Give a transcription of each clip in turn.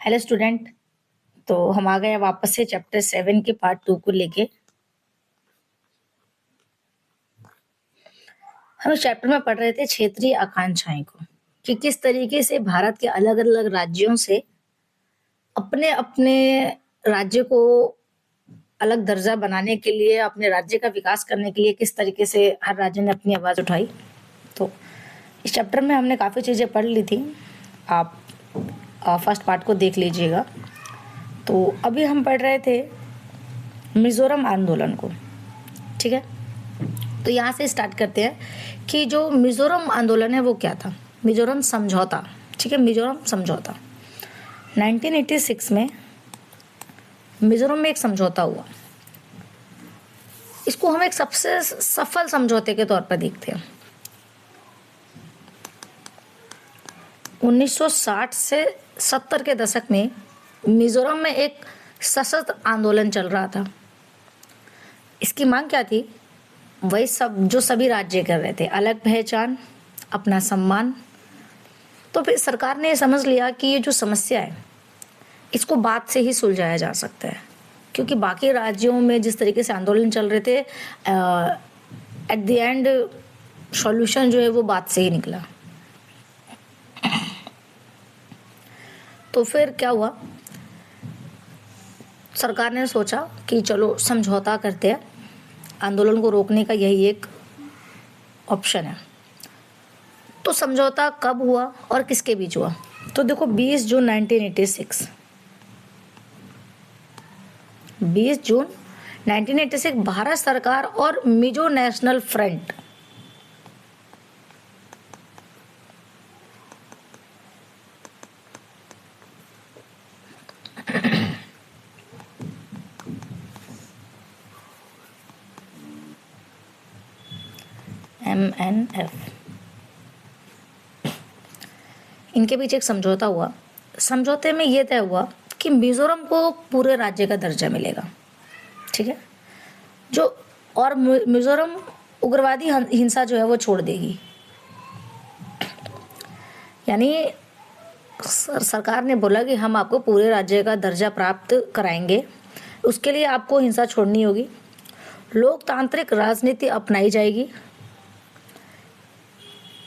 Hello student. तो हम आ गए वापस से चैप्टर 7 के पार्ट 2 को लेके। हम इस चैप्टर में पढ़ रहे थे क्षेत्रीय आकांक्षाएं को, कि किस तरीके से भारत के अलग अलग राज्यों से अपने अपने राज्य को अलग दर्जा बनाने के लिए, अपने राज्य का विकास करने के लिए किस तरीके से हर राज्य ने अपनी आवाज उठाई। तो इस चैप्टर में हमने काफ़ी चीज़ें पढ़ ली थी। आप फर्स्ट पार्ट को देख लीजिएगा। तो अभी हम पढ़ रहे थे मिजोरम आंदोलन को, ठीक है। तो यहाँ से स्टार्ट करते हैं कि जो मिजोरम आंदोलन है वो क्या था। मिजोरम समझौता, ठीक है, मिजोरम समझौता 1986 में मिजोरम में एक समझौता हुआ। इसको हम एक सबसे सफल समझौते के तौर पर देखते हैं। 1960 से 70 के दशक में मिजोरम में एक सशस्त्र आंदोलन चल रहा था। इसकी मांग क्या थी? वही सब जो सभी राज्य कर रहे थे, अलग पहचान, अपना सम्मान। तो फिर सरकार ने समझ लिया कि ये जो समस्या है इसको बात से ही सुलझाया जा सकता है, क्योंकि बाकी राज्यों में जिस तरीके से आंदोलन चल रहे थे, एट द एंड सॉल्यूशन जो है वो बात से ही निकला। तो फिर क्या हुआ, सरकार ने सोचा कि चलो समझौता करते हैं, आंदोलन को रोकने का यही एक ऑप्शन है। तो समझौता कब हुआ और किसके बीच हुआ? तो देखो 20 जून 1986, 20 जून 1986 भारत सरकार और मिजो नेशनल फ्रंट, MNF, इनके बीच एक समझौता हुआ। समझौते में यह तय हुआ कि मिजोरम को पूरे राज्य का दर्जा मिलेगा, ठीक है, जो और मिजोरम उग्रवादी हिंसा जो है वो छोड़ देगी। यानी सरकार ने बोला कि हम आपको पूरे राज्य का दर्जा प्राप्त कराएंगे, उसके लिए आपको हिंसा छोड़नी होगी, लोकतांत्रिक राजनीति अपनाई जाएगी,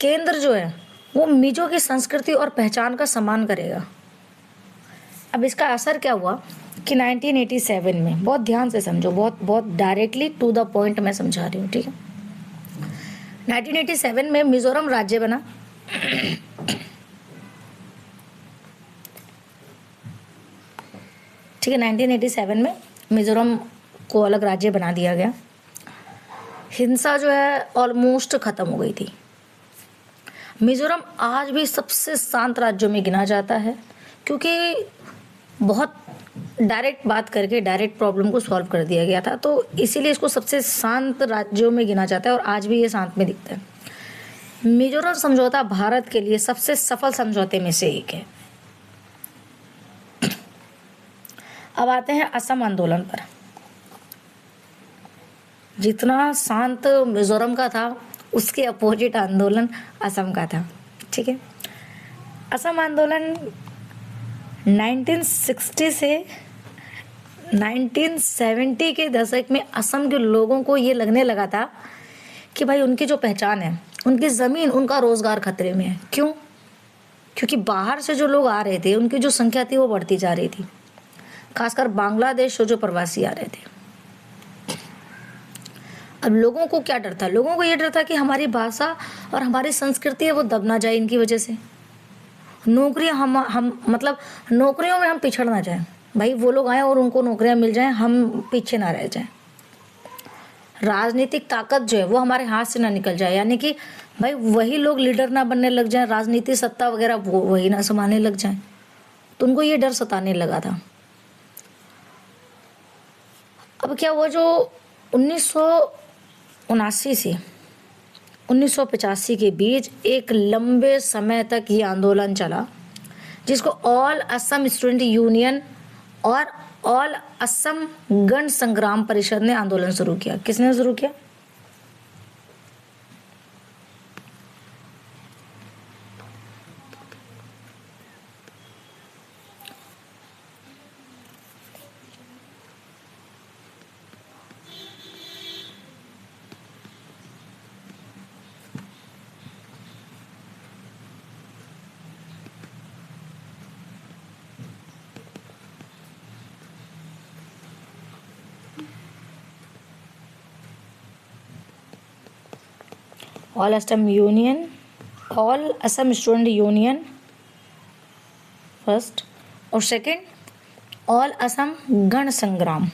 केंद्र जो है वो मिजो की संस्कृति और पहचान का सम्मान करेगा। अब इसका असर क्या हुआ कि 1987 में, बहुत ध्यान से समझो, बहुत डायरेक्टली टू द पॉइंट मैं समझा रही हूँ, ठीक है। 1987 में मिजोरम राज्य बना। ठीक है, 1987 में मिजोरम को अलग राज्य बना दिया गया। हिंसा जो है ऑलमोस्ट खत्म हो गई थी। मिजोरम आज भी सबसे शांत राज्यों में गिना जाता है, क्योंकि बहुत डायरेक्ट बात करके डायरेक्ट प्रॉब्लम को सॉल्व कर दिया गया था, तो इसीलिए इसको सबसे शांत राज्यों में गिना जाता है और आज भी ये शांत में दिखता है। मिजोरम समझौता भारत के लिए सबसे सफल समझौते में से एक है। अब आते हैं असम आंदोलन पर। जितना शांत मिजोरम का था, उसके अपोजिट आंदोलन असम का था, ठीक है। असम आंदोलन 1960 से 1970 के दशक में असम के लोगों को ये लगने लगा था कि भाई उनकी जो पहचान है, उनकी ज़मीन, उनका रोज़गार खतरे में है। क्यों? क्योंकि बाहर से जो लोग आ रहे थे, उनकी जो संख्या थी वो बढ़ती जा रही थी, खासकर बांग्लादेश से जो प्रवासी आ रहे थे। अब लोगों को क्या डर था? लोगों को ये डर था कि हमारी भाषा और हमारी संस्कृति है वो दब ना जाए इनकी वजह से। नौकरियां हम मतलब नौकरियों में हम पिछड़ ना जाएं। भाई वो लोग आए और उनको नौकरियां मिल जाएं, हम पीछे ना रह जाएं। राजनीतिक ताकत जो है वो हमारे हाथ से ना निकल जाए, यानी कि भाई वही लोग लीडर ना बनने लग जाएं, राजनीति सत्ता वगैरह वो वही ना संभालने लग जाएं। तो उनको ये डर सताने लगा था। अब क्या हुआ, जो 1979 से 1985 के बीच एक लंबे समय तक ये आंदोलन चला, जिसको ऑल असम स्टूडेंट यूनियन और ऑल असम गण संग्राम परिषद ने आंदोलन शुरू किया। किसने शुरू किया? All Assam union, all Assam student union first, और सेकंड ऑल असम गण संग्राम।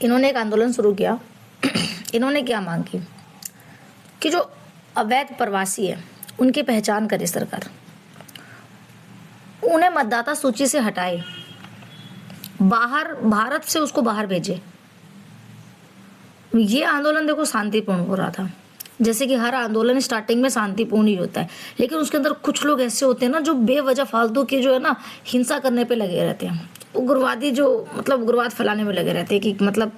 इन्होंने एक आंदोलन शुरू किया। इन्होंने क्या मांग की कि जो अवैध प्रवासी है उनकी पहचान करे सरकार, उन्हें मतदाता सूची से हटाए, बाहर भारत से उसको बाहर भेजे। ये आंदोलन देखो शांतिपूर्ण हो रहा था, जैसे कि हर आंदोलन स्टार्टिंग में शांतिपूर्ण ही होता है, लेकिन उसके अंदर कुछ लोग ऐसे होते हैं ना जो बेवजह फालतू के जो है ना हिंसा करने पे लगे रहते हैं, उग्रवादी जो मतलब उग्रवाद फैलाने में लगे रहते हैं कि मतलब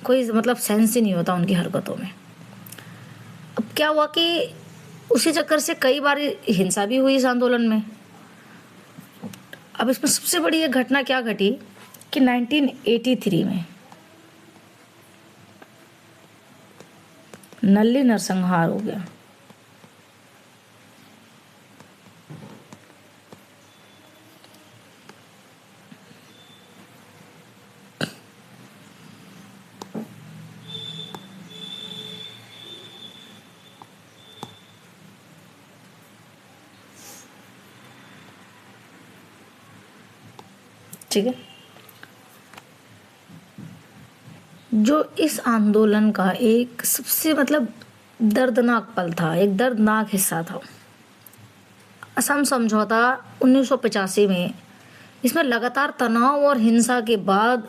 कोई मतलब सेंस ही नहीं होता उनकी हरकतों में। अब क्या हुआ कि उसी चक्कर से कई बार हिंसा भी हुई इस आंदोलन में। अब इसमें सबसे बड़ी एक घटना क्या घटी कि 1983 में नल्ली नरसंहार हो गया। ठीक है, जो इस आंदोलन का एक सबसे मतलब दर्दनाक पल था, एक दर्दनाक हिस्सा था असम समझौता 1985 में। इसमें लगातार तनाव और हिंसा के बाद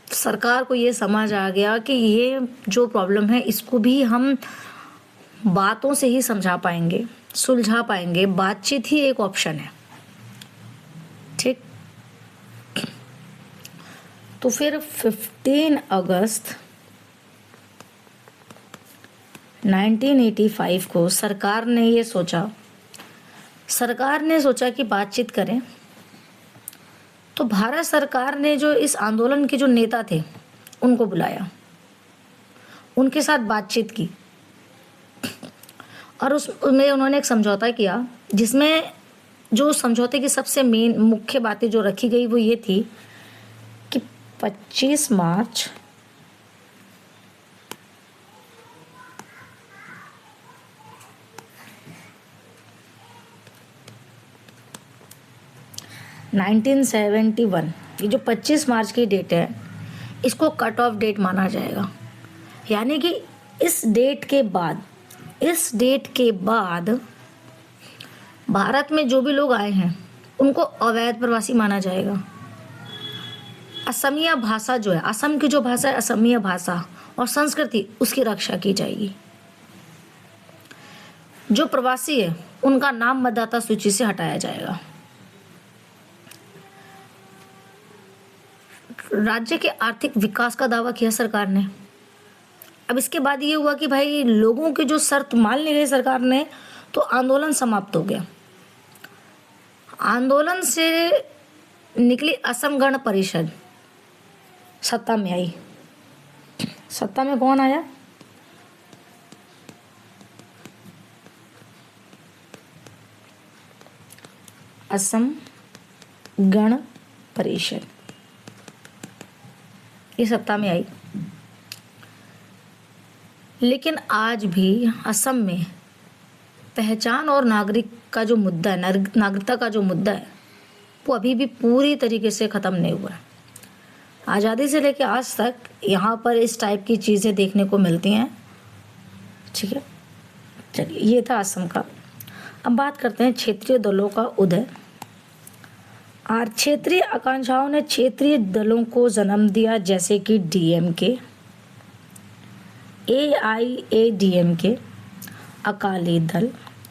सरकार को ये समझ आ गया कि ये जो प्रॉब्लम है इसको भी हम बातों से ही समझा पाएंगे, सुलझा पाएंगे, बातचीत ही एक ऑप्शन है। ठीक, तो फिर 15 अगस्त 1985 को सरकार ने सोचा कि बातचीत करें। तो भारत सरकार ने जो इस आंदोलन के जो नेता थे उनको बुलाया, उनके साथ बातचीत की और उसमें उन्होंने एक समझौता किया, जिसमें जो समझौते की सबसे मेन मुख्य बातें जो रखी गई वो ये थी कि 25 मार्च 1971, ये जो 25 मार्च की डेट है इसको कट ऑफ डेट माना जाएगा। यानी कि इस डेट के बाद भारत में जो भी लोग आए हैं उनको अवैध प्रवासी माना जाएगा। असमिया भाषा जो है, असम की जो भाषा है असमिया भाषा और संस्कृति, उसकी रक्षा की जाएगी। जो प्रवासी है उनका नाम मतदाता सूची से हटाया जाएगा। राज्य के आर्थिक विकास का दावा किया सरकार ने। अब इसके बाद ये हुआ कि भाई लोगों की जो शर्त मान ली गई सरकार ने, तो आंदोलन समाप्त हो गया। आंदोलन से निकली असम गण परिषद सत्ता में आई। सत्ता में कौन आया? असम गण परिषद, ये सत्ता में आई। लेकिन आज भी असम में पहचान और नागरिक का जो मुद्दा है, नागरिकता का जो मुद्दा है, वो अभी भी पूरी तरीके से ख़त्म नहीं हुआ है। आज़ादी से लेकर आज तक यहाँ पर इस टाइप की चीज़ें देखने को मिलती हैं। ठीक है, चलिए, ये था असम का। अब बात करते हैं क्षेत्रीय दलों का उदय। और क्षेत्रीय आकांक्षाओं ने क्षेत्रीय दलों को जन्म दिया, जैसे कि DMK, AIADMK, Akali Dal,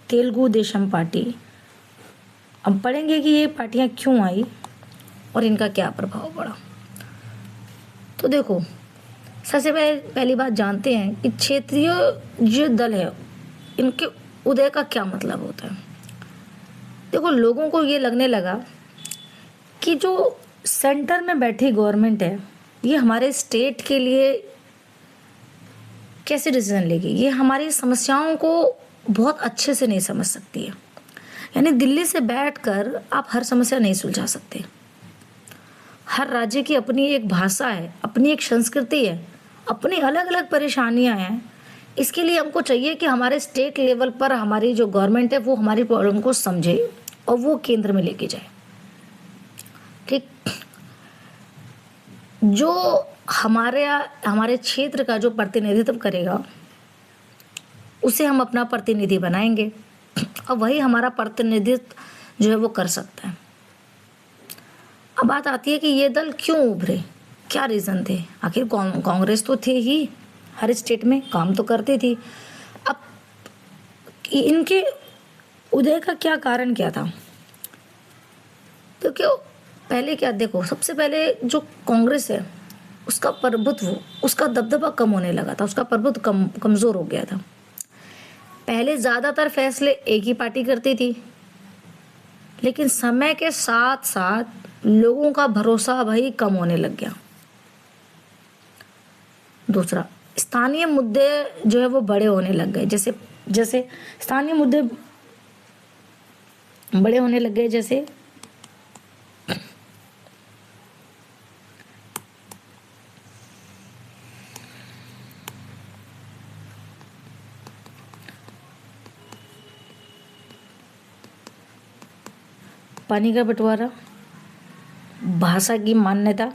Telugu Desam party. अब पढ़ेंगे कि ये पार्टियां क्यों आई और इनका क्या प्रभाव पड़ा। तो देखो, सबसे पहली बात जानते हैं कि क्षेत्रीय जो दल है इनके उदय का क्या मतलब होता है। देखो, लोगों को ये लगने लगा कि जो सेंटर में बैठी गवर्नमेंट है ये हमारे स्टेट के लिए कैसे डिसीजन लेगी? ये हमारी समस्याओं को बहुत अच्छे से नहीं समझ सकती है। यानी दिल्ली से बैठकर आप हर समस्या नहीं सुलझा सकते। हर राज्य की अपनी एक भाषा है, अपनी एक संस्कृति है, अपनी अलग-अलग परेशानियाँ हैं। इसके लिए हमको चाहिए कि हमारे स्टेट लेवल पर हमारी जो गवर्नमेंट है वो हमारी प्रॉब्लम को समझे और वो केंद्र में लेके जाए। ठीक? जो हमारे क्षेत्र का जो प्रतिनिधित्व करेगा, उसे हम अपना प्रतिनिधि बनाएँगे और वही हमारा प्रतिनिधित्व जो है वो कर सकता है। अब बात आती है कि ये दल क्यों उभरे? क्या रीज़न थे? आखिर कांग्रेस तो थे ही, हर स्टेट में काम तो करती थी। अब इनके उदय का क्या कारण क्या था? क्योंकि पहले क्या देखो, सबसे पहले जो कांग्रेस है उसका प्रभुत्व, उसका दबदबा कम होने लगा था, उसका प्रभुत्व कमज़ोर हो गया था। पहले ज़्यादातर फैसले एक ही पार्टी करती थी, लेकिन समय के साथ साथ लोगों का भरोसा भाई कम होने लग गया। दूसरा, स्थानीय मुद्दे जो है वो बड़े होने लग गए। जैसे स्थानीय मुद्दे बड़े होने लग गए, जैसे पानी का बंटवारा, भाषा की मान्यता,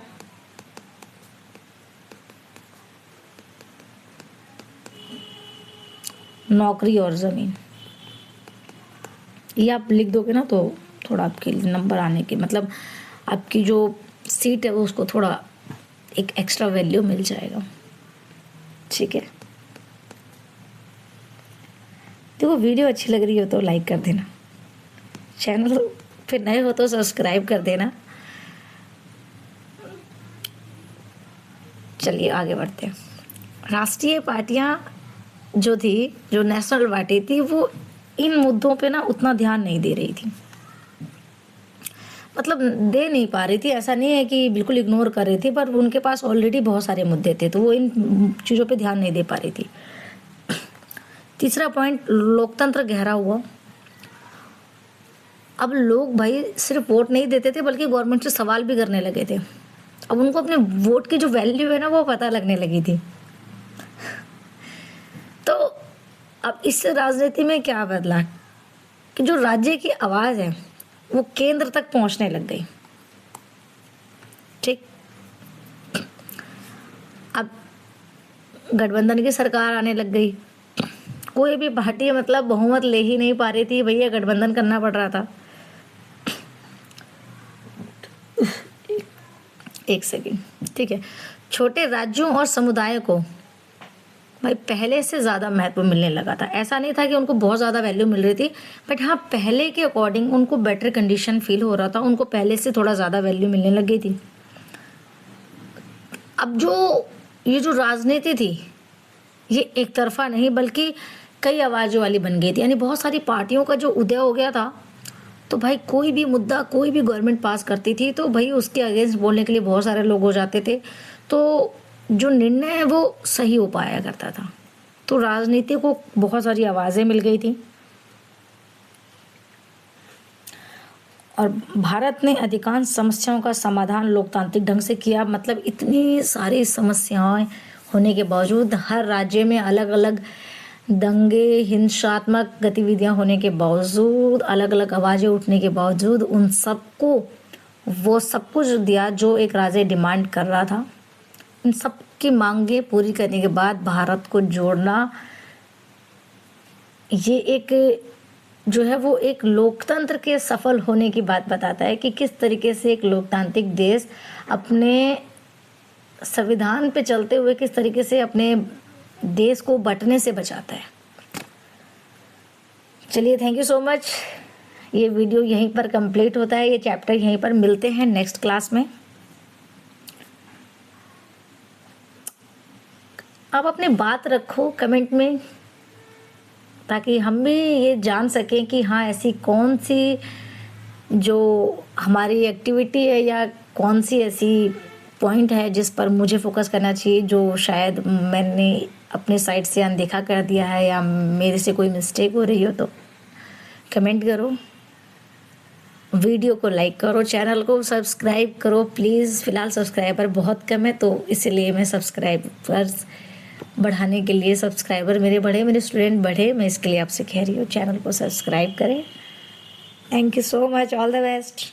नौकरी और ज़मीन। ये आप लिख दोगे ना तो थोड़ा आपके नंबर आने के मतलब आपकी जो सीट है वो उसको थोड़ा एक एक्स्ट्रा वैल्यू मिल जाएगा। ठीक है, देखो वीडियो अच्छी लग रही हो तो लाइक कर देना, चैनल फिर नए हो तो सब्सक्राइब कर देना। चलिए आगे बढ़ते हैं। राष्ट्रीय पार्टियां जो थी, जो नेशनल पार्टी थी, वो इन मुद्दों पे ना उतना ध्यान नहीं दे रही थी, मतलब दे नहीं पा रही थी। ऐसा नहीं है कि बिल्कुल इग्नोर कर रही थी, पर उनके पास ऑलरेडी बहुत सारे मुद्दे थे तो वो इन चीज़ों पे ध्यान नहीं दे पा रही थी। तीसरा पॉइंट, लोकतंत्र गहरा हुआ। अब लोग भाई सिर्फ वोट नहीं देते थे बल्कि गवर्नमेंट से सवाल भी करने लगे थे। अब उनको अपने वोट की जो वैल्यू है ना वो पता लगने लगी थी। तो अब इस राजनीति में क्या बदला कि जो राज्य की आवाज़ है वो केंद्र तक पहुंचने लग गई। ठीक, अब गठबंधन की सरकार आने लग गई। कोई भी पार्टी मतलब बहुमत ले ही नहीं पा रही थी, भैया गठबंधन करना पड़ रहा था। एक सेकेंड, ठीक है। छोटे राज्यों और समुदाय को भाई पहले से ज़्यादा महत्व मिलने लगा था। ऐसा नहीं था कि उनको बहुत ज़्यादा वैल्यू मिल रही थी, बट हाँ पहले के अकॉर्डिंग उनको बेटर कंडीशन फील हो रहा था, उनको पहले से थोड़ा ज़्यादा वैल्यू मिलने लग गई थी। अब ये जो राजनीति थी ये एक तरफा नहीं बल्कि कई आवाज़ों वाली बन गई थी। यानी बहुत सारी पार्टियों का जो उदय हो गया था, तो भाई कोई भी मुद्दा, कोई भी गवर्नमेंट पास करती थी तो भाई उसके अगेंस्ट बोलने के लिए बहुत सारे लोग हो जाते थे, तो जो निर्णय है वो सही हो पाया करता था। तो राजनीति को बहुत सारी आवाज़ें मिल गई थी और भारत ने अधिकांश समस्याओं का समाधान लोकतांत्रिक ढंग से किया। मतलब इतनी सारी समस्याएं होने के बावजूद, हर राज्य में अलग अलग दंगे, हिंसात्मक गतिविधियां होने के बावजूद, अलग अलग आवाज़ें उठने के बावजूद, उन सबको वो सब कुछ दिया जो एक राज्य डिमांड कर रहा था। इन सब की मांगें पूरी करने के बाद भारत को जोड़ना, ये एक जो है वो एक लोकतंत्र के सफल होने की बात बताता है कि किस तरीके से एक लोकतांत्रिक देश अपने संविधान पे चलते हुए किस तरीके से अपने देश को बंटने से बचाता है। चलिए, थैंक यू सो मच। ये वीडियो यहीं पर कंप्लीट होता है, ये चैप्टर यहीं पर। मिलते हैं नेक्स्ट क्लास में। आप अपनी बात रखो कमेंट में, ताकि हम भी ये जान सकें कि हाँ ऐसी कौन सी जो हमारी एक्टिविटी है या कौन सी ऐसी पॉइंट है जिस पर मुझे फोकस करना चाहिए, जो शायद मैंने अपने साइड से अनदेखा कर दिया है या मेरे से कोई मिस्टेक हो रही हो, तो कमेंट करो, वीडियो को लाइक करो, चैनल को सब्सक्राइब करो प्लीज़। फ़िलहाल सब्सक्राइबर बहुत कम है, तो इसलिए मैं सब्सक्राइबर्स बढ़ाने के लिए, सब्सक्राइबर मेरे बढ़े, मेरे स्टूडेंट बढ़े, मैं इसके लिए आपसे कह रही हूँ चैनल को सब्सक्राइब करें। Thank you so much, all the best.